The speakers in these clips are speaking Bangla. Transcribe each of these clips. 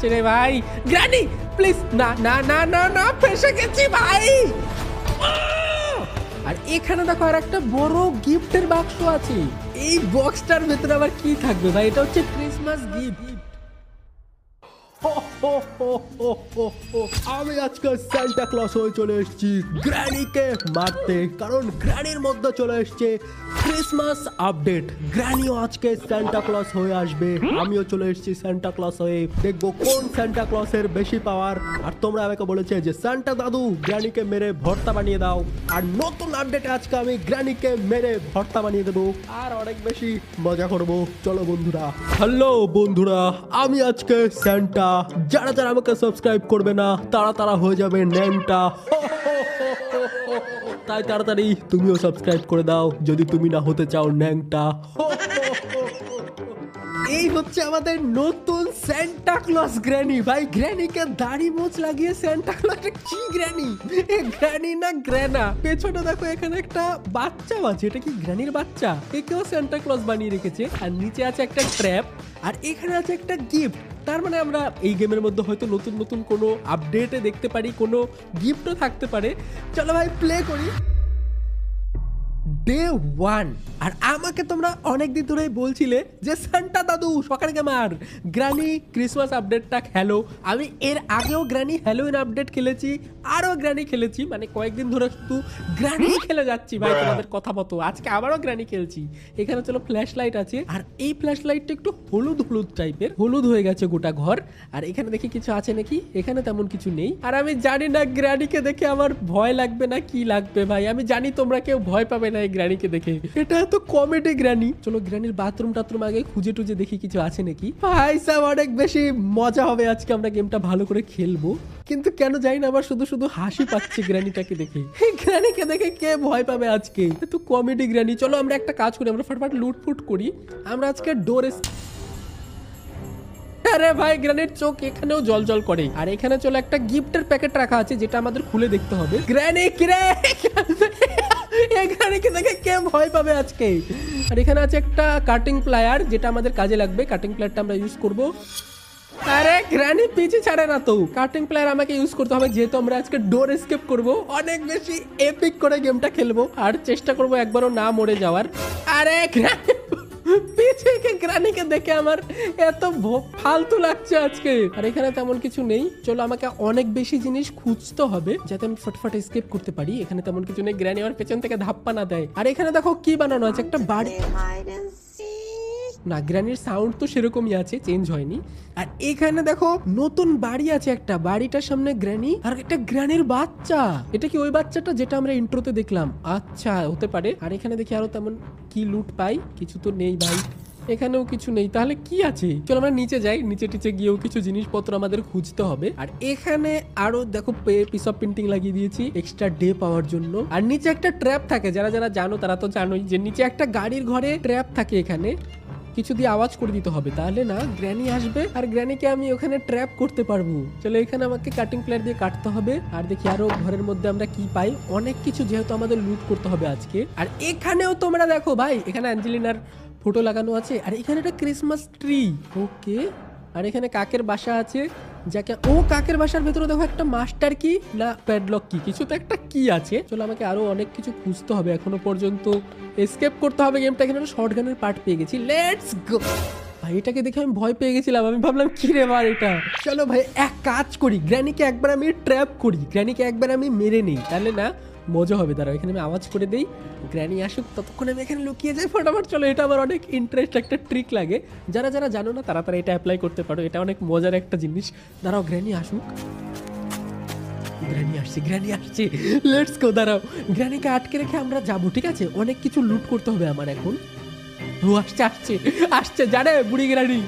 যাচ্ছে রে ভাই। গ্র্যানি প্লিজ, না না না না না, ফেসে গেছি ভাই। আর এখানে দেখো আর একটা বড় গিফটের বাক্স আছে। এই বক্সটার ভেতরে আবার কি থাকবে ভাই? এটা হচ্ছে ক্রিসমাস গিফট। আমি আজকে সান্টা ক্লজ হয়ে চলে এসেছি গ্র্যানিকে মারতে, কারণ গ্র্যানির মধ্যে চলে এসছে ক্রিসমাস আপডেট। গ্র্যানিও আজকে সান্টা ক্লজ হয়ে আসবে, আমিও চলে এসেছি সান্টা ক্লজ হয়ে। দেখবো কোন সান্টা ক্লজের বেশি পাওয়ার। আর তোমরা আমাকে বলেছে যে সান্টা দাদু গ্র্যানিকে মেরে ভর্তা বানিয়ে দাও, আর নতুন আপডেটে আজকে আমি গ্র্যানিকে মেরে ভর্তা বানিয়ে দেবো আর অনেক বেশি মজা করবো। চলো বন্ধুরা। হ্যালো বন্ধুরা, আমি আজকে সান্টা। যারা যারা আমাকে সাবস্ক্রাইব করবে না তারা তারা হয়ে যাবে ন্যাংটা। তাই তাড়াতাড়ি তুমিও সাবস্ক্রাইব করে দাও যদি তুমি না হতে চাও ন্যাংটা। এই হচ্ছে আমাদের নতুন সান্টা ক্লজ গ্র্যানি। ভাই গ্র্যানিকে দাড়ি মোচ লাগিয়ে সান্টা ক্লজ। কি গ্র্যানি? গ্র্যানি না গ্র্যানা? পেছনে দেখো এখানে একটা বাচ্চা আছে, এটা কি গ্র্যানির বাচ্চা? একেও সান্টা ক্লজ বানিয়ে রেখেছে। আর নিচে আছে একটা ট্র্যাপ, আর এখানে আছে একটা গিফট। তার মানে আমরা এই গেমের মধ্যে হয়তো নতুন নতুন কোনো আপডেটে দেখতে পারি, কোনো গিফটও থাকতে পারে। চলো ভাই প্লে করি। ডে 1। আর আমাকে তোমরা অনেকদিন ধরেই বলছিলে যে সান্টা দাদু সকালে গেমার গ্র্যানি ক্রিসমাস আপডেটটা খেলো। আমি এর আগেও গ্র্যানি হ্যালোউইন আপডেট খেলেছি, আরও গ্র্যানি খেলেছি, মানে কয়েকদিন ধরে শুধু গ্র্যানি খেলে যাচ্ছি ভাই তোমাদের কথা মতো। আজকে আবারও গ্র্যানি খেলছি। এখানে চলো ফ্ল্যাশ লাইট আছে, আর এই ফ্ল্যাশ লাইটটা একটু হলুদ হলুদ টাইপের, হলুদ হয়ে গেছে গোটা ঘর। আর এখানে দেখি কিছু আছে নাকি? এখানে তেমন কিছু নেই। আর আমি জানি না গ্র্যানিকে দেখে আমার ভয় লাগবে না কি লাগবে ভাই। আমি জানি তোমরা কেউ ভয় পাবে না এই গ্র্যানিকে দেখে, এটা তো কমেডি গ্র্যানি। চলো গ্র্যানির বাথরুম টাথরুম আগে খুঁজে টুজে দেখি কিছু আছে নাকি। ভাই সাহেব অনেক বেশি মজা হবে আজকে, আমরা গেমটা ভালো করে খেলবো। কিন্তু কেন জানি না আমার শুধু শুধু হাসি পাচ্ছে গ্র্যানিটাকে দেখে। গ্র্যানিকে দেখে কে ভয় পাবে আজকে? তো কমেডি গ্র্যানি। চলো আমরা একটা কাজ করি, আমরা ফটাফট লুটফুট করি। আমরা আজকে ডোরে, আরে ভাই গ্র্যানির চোখ এখানেও জল জল করে। আর এখানে চলো একটা গিফটের প্যাকেট রাখা আছে যেটা আমাদের খুলে দেখতে হবে। গ্র্যানি কিরে, গ্র্যানিকে দেখে কে ভয় পাবে আজকে? আর এখানে আছে একটা কাটিং প্লায়ার যেটা আমাদের কাজে লাগবে। কাটিং প্লায়ারটা আমরা ইউজ করব। আরে গ্র্যানি পিছে ছাড়ে না তো, কাটিং প্লেয়ার আমাকে ইউজ করতে হবে যেহেতু আমরা আজকে ডোর এসকেপ করব। অনেক বেশি এপিক করে গেমটা খেলবো আর চেষ্টা করব একবারও না মরে যাওয়ার। আরে পিছে গ্র্যানিকে দেখে আমার এত ফালতু লাগছে আজকে। আর এখানে তেমন কিছু নেই। চলো আমাকে অনেক বেশি জিনিস খুঁজতে হবে যাতে আমি ফটফট এসকেপ করতে পারি। এখানে তেমন কিছু নেই, গ্র্যানি আমার পেছন থেকে ধাপ্পা না দেয়। আর এখানে দেখো কি বানানো আছে, একটা বাড়ি। না গ্র্যানির সাউন্ড তো সেরকমই আছে, চেঞ্জ হয়নি। আর এখানে দেখো নতুন বাড়ি আছে একটা, বাড়িটার সামনে গ্র্যানি আর একটা গ্র্যানির বাচ্চা। এটা কি ওই বাচ্চাটা যেটা আমরা ইন্ট্রোতে দেখলাম? আচ্ছা হতে পারে। আর এখানে দেখি আরো তেমন কি লুট পাই, কিছু তো নেই ভাই। এখানেও কিছু নেই, তাহলে কি আছে? চলো আমরা নিচে যাই, নিচে টিচে গিয়েও কিছু জিনিসপত্র আমাদের খুঁজতে হবে। আর এখানে আরো দেখো পিস অফ প্রিন্টিং লাগিয়ে দিয়েছি এক্সট্রা ডে পাওয়ার জন্য। আর নিচে একটা ট্র্যাপ থাকে, যারা যারা জানো তারা তো জানোই যে নিচে একটা গাড়ির ঘরে ট্র্যাপ থাকে। এখানে কিছু দিয়ে আওয়াজ করে দিতে হবে, তাহলে না গ্র্যানি আসবে আর গ্র্যানিকে আমি ওখানে ট্র্যাপ করতে পারবো। চলো এখানে আমাকে কাটিং প্লেয়ার দিয়ে কাটতে হবে। আর দেখি আরো ঘরের মধ্যে আমরা কি পাই, অনেক কিছু যেহেতু আমাদের লুট করতে হবে আজকে। আর এখানেও তোমরা দেখো ভাই, এখানে অ্যাঞ্জেলিনার ফটো লাগানো আছে। আর এখানে একটা ক্রিসমাস ট্রি, ওকে। আর এখানে কাকের বাসা আছে, যাকে ও কাকের বাসার ভেতরে দেখো একটা মাস্টার কি না প্যাডলক কি কিছু তো একটা কি আছে। চলো আমাকে আরো অনেক কিছু খুঁজতে হবে, এখনো পর্যন্ত এসকেপ করতে হবে গেমটা। এখানে শর্টগানের পার্ট পেয়ে গেছি, লেটস গো। ভাই এটাকে দেখে আমি ভয় পেয়ে গেছিলাম, আমি ভাবলাম কি রে বার এটা। চলো ভাই এক কাজ করি, গ্র্যানিকে একবার আমি ট্র্যাপ করি, গ্র্যানিকে একবার আমি মেরে নেই, তাহলে না মজা হবে। দাঁড়াও এখানে আমি আওয়াজ করে দেই, গ্র্যানি আসুক ততক্ষণ আমি এখানে লুকিয়ে যাই ফটাফট। চলো এটা আমার অনেক ইন্টারেস্ট একটা ট্রিক লাগে, যারা যারা জানো না তারা তারা এটা অ্যাপ্লাই করতে পারো, এটা অনেক মজার একটা জিনিস। দাঁড়াও গ্র্যানি আসুক, গ্র্যানি আসছে, গ্র্যানি আসছে, লেটস গো। দাঁড়াও গ্র্যানিকে আটকে রেখে আমরা যাবো, ঠিক আছে? অনেক কিছু লুট করতে হবে আমার এখন। ও আসছে আসছে আসছে, জানে বুড়ি গ্র্যানি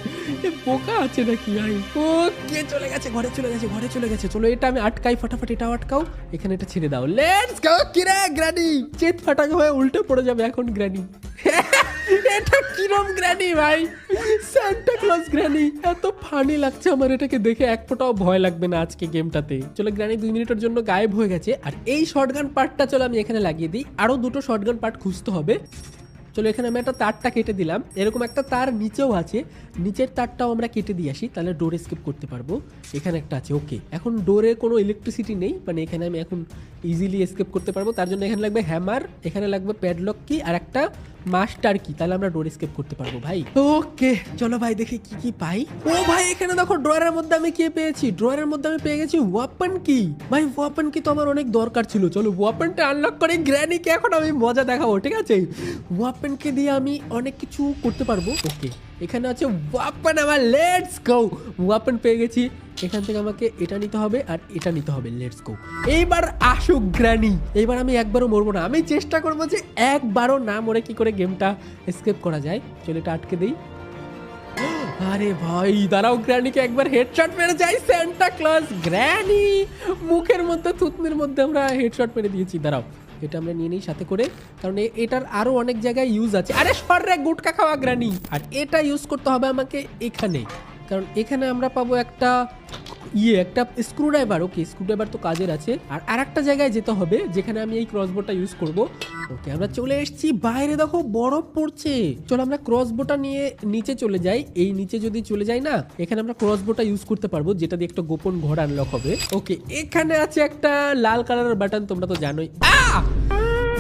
বোকা আছে নাকি ভাই? ও কে চলে গেছে, ঘরে চলে গেছে, ঘরে চলে গেছে। চলো এটা আমি আটকাই ফটাফট, এটাও আটকাও, এখানে এটা ছেড়ে দাও, লেটস গো। কি রে গ্র্যানি চেত ফাটাকে হয়ে উল্টে পড়ে যাবে এখন গ্র্যানি। এটা কিরম গ্র্যানি ভাই, সান্টা ক্লজ গ্র্যানি। এত ফানি লাগছে আমার এটাকে দেখে, এক ফোঁটাও ভয় লাগবে না আজকে গেমটাতে। চলো গ্র্যানি 2 মিনিটের জন্য গায়েব হয়ে গেছে। আর এই শর্টগান পার্টটা চলো আমি এখানে লাগিয়ে দিই, আরো দুটো শর্টগান পার্ট খুঁজতে হবে। চলো এখানে আমি একটা তারটা কেটে দিলাম, এরকম একটা তার নিচেও আছে, নিচের তারটাও আমরা কেটে দিয়ে আসি, তাহলে ডোর এস্কেপ করতে পারবো। এখানে একটা আছে, ওকে। এখন ডোরে কোনো ইলেকট্রিসিটি নেই, মানে এখানে আমি এখন ইজিলি এস্কেপ করতে পারবো। তার জন্য এখানে লাগবে হ্যামার, এখানে লাগবে প্যাডলক কি আর একটা মাস্টার কি, তাহলে আমরা ডোর এস্কেপ করতে পারবো ভাই। ওকে চলো ভাই দেখি কি কি পাই। ও ভাই এখানে দেখো ড্রয়ারের মধ্যে আমি কি পেয়েছি, ড্রয়ারের মধ্যে আমি পেয়ে গেছি ওয়েপন কি। ভাই ওয়েপন কি তো আমার অনেক দরকার ছিল, চলো ওয়েপনটা আনলক করে গ্র্যানিকে এখন আমি মজা দেখাবো, ঠিক আছে। ওয়েপনকে দিয়ে আমি অনেক কিছু করতে পারবো। ওকে এখানে আছে ওয়েপন আমার, লেটস গো। ওয়েপন পেয়ে গেছি, এখান থেকে আমাকে এটা নিতে হবে আর এটা নিতে হবে, লেটস গো। এইবার আসুক গ্র্যানি, এইবার আমি একবারও মরবো না, আমি চেষ্টা করবো যে একবারও না মরে কি করে গেমটা এসকেপ করা যায়। চলো এটা আটকে দেই। আরে ভাই দাঁড়াও, গ্র্যানিকে একবার হেডশট মেরে যাই। সান্টা ক্লজ গ্র্যানি মুখের মধ্যে থুতনির মধ্যে আমরা হেডশট মেরে দিয়েছি। দাঁড়াও এটা আমরা নিয়ে নিই সাথে করে, কারণ এটার আরো অনেক জায়গায় ইউজ আছে। আরে সররে গুটকা খাওয়া গ্র্যানি। আর এটা ইউজ করতে হবে আমাকে এখানে, কারণ এখানে আমরা পাবো একটা একটা স্ক্রুড্রাইভার। ওকে স্ক্রুড্রাইভার তো কাজের আছে। আর আরেকটা জায়গায় যেতে হবে যেখানে আমি এই ক্রসবোটা ইউজ করব। ওকে আমরা চলে এসেছি, বাইরে দেখো বরফ পড়ছে। চলো আমরা ক্রসবোটা নিয়ে নিচে চলে যাই। এই নিচে যদি চলে যাই না, এখানে আমরা ক্রসবোটা ইউজ করতে পারবো, যেটা দিয়ে একটা গোপন ঘর আনলক হবে। ওকে এখানে আছে একটা লাল কালারের বাটন, তোমরা তো জানোই।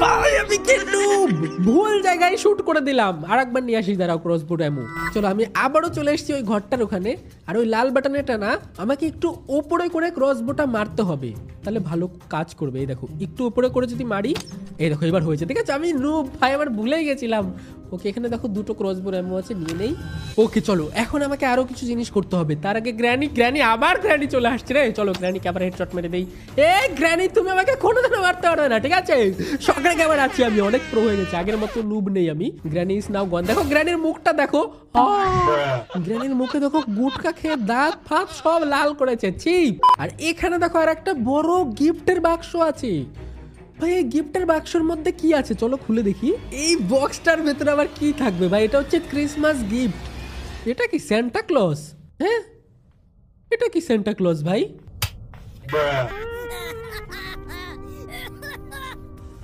ভাই আমি কি নুব, ভুল জায়গায় শুট করে দিলাম। আরেকবার নিয়ে আসি, দাঁড়াও ক্রসবোর্ড এমন। চলো আমি আবারও চলে এসেছি ওই ঘরটার ওখানে। আর ওই লাল বাটনটা না, আমাকে একটু ওপরে করে ক্রসবোটা মারতে হবে, তাহলে ভালো কাজ করবে। এই দেখো একটু উপরে করে যদি মারি, এই দেখো এবার হয়েছে, ঠিক আছে। আমি নুব ভাই, আমার ভুলেই গেছিলাম। ওকে এখানে দেখো দুটো ক্রসবোর এমন আছে, নিয়ে নেই। ওকে চলো এখন আমাকে আরো কিছু জিনিস করতে হবে। তার আগে গ্র্যানি আবার গ্র্যানি চলে আসছে রে। চলো গ্র্যানিকে আবার হেডশট মেরে দেই। এ গ্র্যানি তুমি আমাকে কোনোদিনও মারতে পারবে না, ঠিক আছে। সকালে আবার আছি আমি, অনেক প্রো হয়ে গেছে, আগের মতো নুব নেই আমি। গ্র্যানি ইজ নাও গন। দেখো গ্র্যানির মুখটা দেখো, গ্র্যানির মুখে দেখো গুটকা খেয়ে দাঁত ফাঁত সব লাল করেছে, চিপ। আর এখানে দেখো আর একটা বড় গিফটের বাক্স আছে। ভাই এই গিফটের বাক্সের মধ্যে কি আছে চলো খুলে দেখি। এই বক্সটার ভেতরে আবার কি থাকবে ভাই? এটা হচ্ছে ক্রিসমাস গিফট। এটা কি সান্টা ক্লজ? হ্যাঁ এটা কি সান্টা ক্লজ ভাই?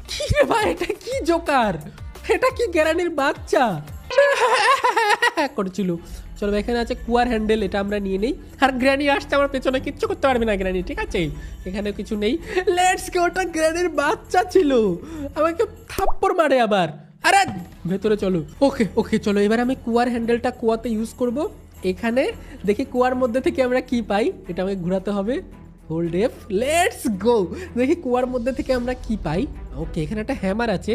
কি রে ভাই, এটা কি জোকার? এটা কি গ্র্যানির বাচ্চা করছিল? চলো এখানে আছে কুয়ার হ্যান্ডেল, এটা আমরা নিয়ে নেই। আর গ্র্যানি আসছে আমার পেছনে, কিচ্ছু করতে পারবে না গ্র্যানি, ঠিক আছে। এখানে কিছু নেই, লেটস গো। ওটা গ্র্যানির বাচ্চা ছিল, আমাকে থাপ্পড় মারে আবার। আরে ভেতরে চলো। ওকে ওকে চলো এবার আমি কুয়ার হ্যান্ডেলটা কুয়াতে ইউজ করব। এখানে দেখি কুয়ার মধ্যে থেকে আমরা কি পাই, এটা আমাকে ঘোরাতে হবে। Hold F, let's go. দেখি কুয়ার মধ্যে থেকে আমরা কি পাই। ওকে এখানে একটা হ্যামার আছে,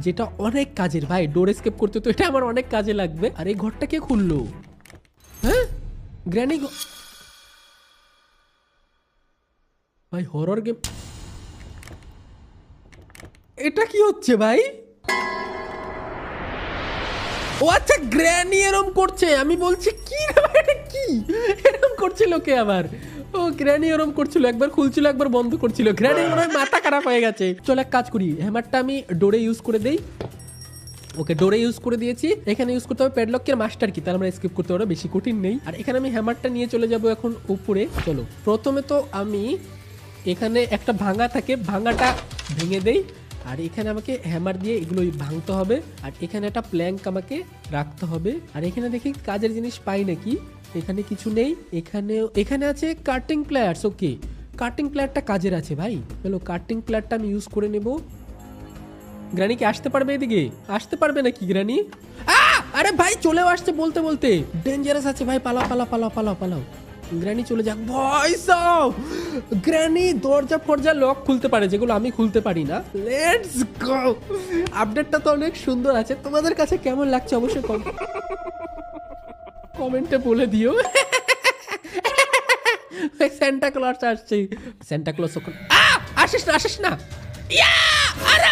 যেটা অনেক কাজের ভাই, ডোর এস্কেপ করতে তো এটা আমার অনেক কাজে লাগবে। আর এই ঘরটা কে খুললো? হ্যাঁ গ্র্যানি ভাই, হরর গেম। এটা কি হচ্ছে ভাই? ও আচ্ছা গ্র্যানি এরম করছে, আমি বলছি কি রে ভাই, এটা কি এরম করছিল কে আবার? ও গ্র্যানি এরম করছিল, একবার খুলছিল একবার বন্ধ করছিল। গ্র্যানি মনে হয় মাথা খারাপ হয়ে গেছে। চল এক কাজ করি, হ্যামারটা আমি ডোরে ইউজ করে দেই। ওকে ডোরে ইউজ করে দিয়েছি। এখানে ইউজ করতে হবে প্যাডলকের মাস্টার কি, তাহলে আমরা স্কিপ করতে পারবো, বেশি কঠিন নেই। আর এখানে আমি হ্যামারটা নিয়ে চলে যাব এখন উপরে। চলো প্রথমে তো আমি এখানে একটা ভাঙা থাকে, ভাঙাটা ভেঙে দেই। আর এখানে আমাকে হ্যামার দিয়ে এগুলো ভাঙতে হবে। আর এখানে একটা প্ল্যাঙ্ক আমাকে রাখতে হবে। আর এখানে দেখি কাজের জিনিস পাই নাকি, এখানে কিছু নেই। এখানে আছে কাটিং প্লেয়ার্স। ওকে কাটিং প্লেয়ারটা কাজের আছে ভাই, চলো কাটিং প্লেয়ারটা আমি ইউজ করে নেব। গ্র্যানি কি আসতে পারবে এদিকে? আসতে পারবে নাকি গ্র্যানি? আরে ভাই চলেও আসছে বলতে বলতে, ডেঞ্জারাস আছে ভাই, পালাও পালাও পালাও পালাও পালাও। গ্র্যানি চলে যাক ভাই সব। গ্র্যানি দরজা ফরজা লক খুলতে পারে, যেগুলো আমি খুলতে পারি না। Let's go. আপডেটটা তো অনেক সুন্দর আছে, তোমাদের কাছে কেমন লাগছে অবশ্যই কমেন্টে বলে দিও। সান্টা ক্লজ আসছে, সান্টা ক্লজ আসিস না আসিস না। আরে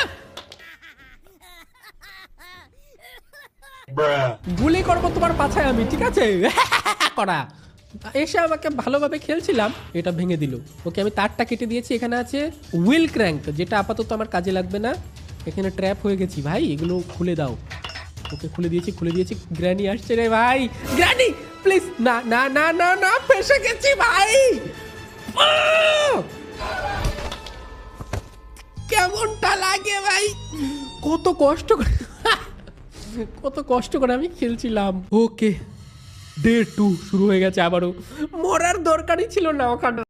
গুলি করবো তোমার পাছায় আমি, ঠিক আছে। করা এসে আমাকে ভালোভাবে খেলছিলাম, এটা ভেঙে দিল। ওকে আমি তারটা কেটে দিয়েছি। এখানে আছে হুইল ক্র্যাঙ্ক, যেটা আপাতত আমার কাজে লাগবে না। এখানে ট্র্যাপ হয়ে গেছি ভাই, এগুলো খুলে দাও। ওকে খুলে দিয়েছি। গ্র্যানি আসছে রে ভাই, গ্র্যানি প্লিজ। না না না না না, ফেসে গেছি ভাই। কেমনটা লাগে ভাই, কত কষ্ট করে। কত কষ্ট করে আমি খেলছিলাম। ওকে, ডে 2 শুরু হয়ে গেছে আবারও। মরার দরকারই ছিল না ওখানে।